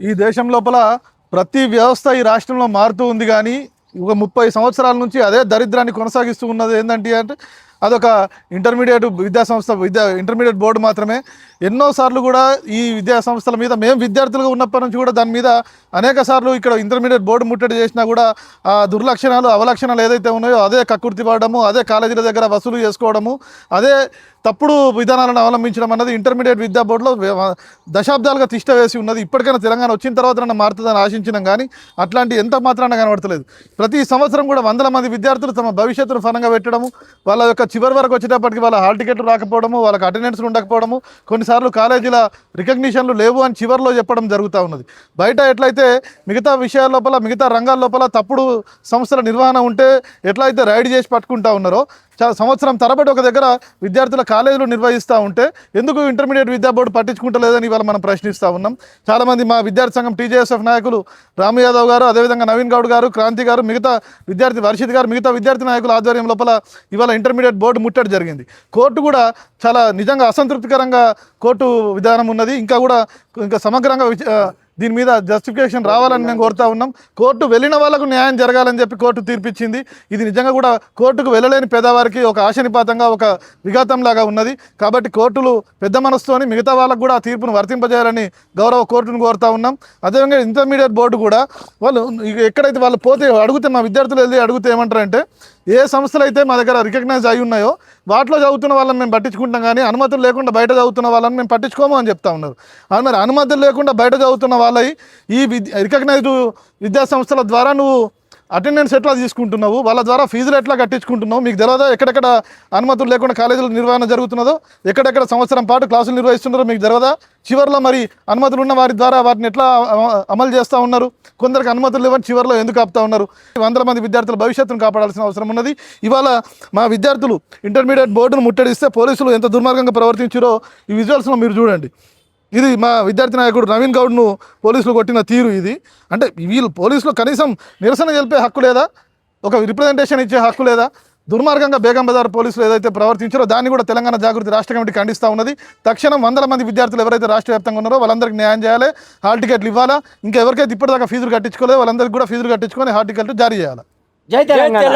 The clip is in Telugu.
ఈ దేశం లోపల ప్రతి వ్యవస్థ ఈ రాష్ట్రంలో మారుతూ ఉంది కానీ ఒక 30 సంవత్సరాల నుంచి అదే దరిద్రాన్ని కొనసాగిస్తూ ఉన్నది ఏంటంటే అదొక ఇంటర్మీడియట్ ఇంటర్మీడియట్ బోర్డు మాత్రమే. ఎన్నోసార్లు కూడా ఈ విద్యా సంస్థల మీద మేము విద్యార్థులుగా ఉన్నప్పటి నుంచి కూడా దాని మీద అనేక సార్లు ఇక్కడ ఇంటర్మీడియట్ బోర్డు ముట్టడి చేసినా కూడా ఆ దుర్లక్షణాలు అవలక్షణాలు ఏదైతే ఉన్నాయో అదే కక్కుర్తి పడడము, అదే కాలేజీల దగ్గర వసూలు చేసుకోవడము, అదే తప్పుడు విధానాలను అవలంబించడం అన్నది ఇంటర్మీడియట్ విద్యా బోర్డులో దశాబ్దాలుగా తిష్ట వేసి ఉన్నది. ఇప్పటికైనా తెలంగాణ వచ్చిన తర్వాత మారుతుందని ఆశించినాం కానీ అట్లాంటి ఎంత మాత్రాన కనబడతలేదు. ప్రతి సంవత్సరం కూడా వందల మంది విద్యార్థులు తమ భవిష్యత్తును ఫలంగా పెట్టడము, వాళ్ళ యొక్క చివరి వరకు వచ్చేటప్పటికి వాళ్ళ హాల్ టికెట్లు రాకపోవడము, వాళ్ళకి అటెండెన్స్ ఉండకపోవడము, కొన్నిసార్లు కాలేజీల రికగ్నిషన్లు లేవు అని చివరిలో చెప్పడం జరుగుతూ ఉన్నది. బయట ఎట్లయితే మిగతా విషయాల లోపల మిగతా రంగాల లోపల తప్పుడు సంస్థల నిర్వహణ ఉంటే ఎట్లయితే రైడ్ చేసి పట్టుకుంటా ఉన్నారో, సంవత్సరం తరబడి ఒక దగ్గర విద్యార్థుల కాలేజీలు నిర్వహిస్తూ ఉంటే ఎందుకు ఇంటర్మీడియట్ విద్యా బోర్డు పట్టించుకుంటలేదని ఇవాళ మనం ప్రశ్నిస్తూ ఉన్నాం. చాలామంది మా విద్యార్థి సంఘం టీజేఎస్ఎఫ్ నాయకులు రాము యాదవ్ గారు, అదేవిధంగా నవీన్ గౌడ్ గారు, క్రాంతి గారు, మిగతా విద్యార్థి వర్షిత్ గారు, మిగతా విద్యార్థి నాయకుల ఆధ్వర్యం లోపల ఇవాళ ఇంటర్మీడియట్ బోర్డు ముట్టడి జరిగింది. కోర్టు కూడా చాలా నిజంగా అసంతృప్తికరంగా కోర్టు విధానం ఉన్నది. ఇంకా సమగ్రంగా దీని మీద జస్టిఫికేషన్ రావాలని మేము కోరుతా ఉన్నాం. కోర్టు వెళ్ళిన వాళ్ళకు న్యాయం జరగాలని చెప్పి కోర్టు తీర్పిచ్చింది. ఇది నిజంగా కూడా కోర్టుకు వెళ్ళలేని పేదవారికి ఒక ఆశనిపాతంగా ఒక విఘాతంలాగా ఉన్నది. కాబట్టి కోర్టులు పెద్ద మనసుతోని మిగతా వాళ్ళకు కూడా ఆ తీర్పును వర్తింపజేయాలని గౌరవ కోర్టును కోరుతా ఉన్నాం. అదేవిధంగా ఇంటర్మీడియట్ బోర్డు కూడా వాళ్ళు ఎక్కడైతే వాళ్ళు పోతే అడిగితే మా విద్యార్థులు వెళ్ళి అడిగితే ఏమంటారంటే, ఏ సంస్థలు అయితే మా దగ్గర రికగ్నైజ్ అయి ఉన్నాయో వాటిలో చదువుతున్న వాళ్ళని మేము పట్టించుకుంటాం కానీ అనుమతులు లేకుండా బయట చదువుతున్న వాళ్ళని మేము పట్టించుకోము అని చెప్తా ఉన్నారు. మరి అనుమతులు లేకుండా బయట చదువుతున్న వాళ్ళవి ఈ రికగ్నైజ్డ్ విద్యా సంస్థల ద్వారా నువ్వు అటెండెన్స్ ఎట్లా తీసుకుంటున్నావు, వాళ్ళ ద్వారా ఫీజులు ఎట్లా కట్టించుకుంటున్నావు, మీకు తెలియదా? ఎక్కడెక్కడ అనుమతులు లేకుండా కాలేజీల నిర్వహణ జరుగుతున్నదో, ఎక్కడెక్కడ సంవత్సరం పాటు క్లాసులు నిర్వహిస్తున్నారో మీకు తెలియదా? చివరిలో మరి అనుమతులు ఉన్న వారి ద్వారా వాటిని ఎట్లా అమలు చేస్తూ ఉన్నారు? కొందరికి అనుమతులు లేవని చివరిలో ఎందుకు ఆపుతా ఉన్నారు? వందల మంది విద్యార్థుల భవిష్యత్తును కాపాడాల్సిన అవసరం ఉన్నది. ఇవాళ మా విద్యార్థులు ఇంటర్మీడియట్ బోర్డును ముట్టడిస్తే పోలీసులు ఎంత దుర్మార్గంగా ప్రవర్తించారో ఈ విజువల్స్లో మీరు చూడండి. ఇది మా విద్యార్థి నాయకుడు నవీన్ గౌడ్ను పోలీసులు కొట్టిన తీరు ఇది. అంటే వీళ్ళు పోలీసులు కనీసం నిరసన తెలిపే హక్కు లేదా? ఒక రిప్రజెంటేషన్ ఇచ్చే హక్కు లేదా? దుర్మార్గంగా బేగం బజార్ పోలీసులు ఏదైతే ప్రవర్తించారో దాన్ని కూడా తెలంగాణ జాగృతి రాష్ట్ర కమిటీ ఖండిస్తూ ఉన్నది. తక్షణం వందల మంది విద్యార్థులు ఎవరైతే రాష్ట్ర వ్యాప్తంగా ఉన్నారో వాళ్ళందరికీ న్యాయం చేయాలి, హాల్ టికెట్లు ఇవ్వాలా. ఇంకా ఎవరికైతే ఇప్పటిదాకా ఫీజులు కట్టించుకోలేదు వాళ్ళందరికీ కూడా ఫీజులు కట్టించుకొని హాల్ టికెట్లు జారీ చేయాలి. జై తెలంగాణ.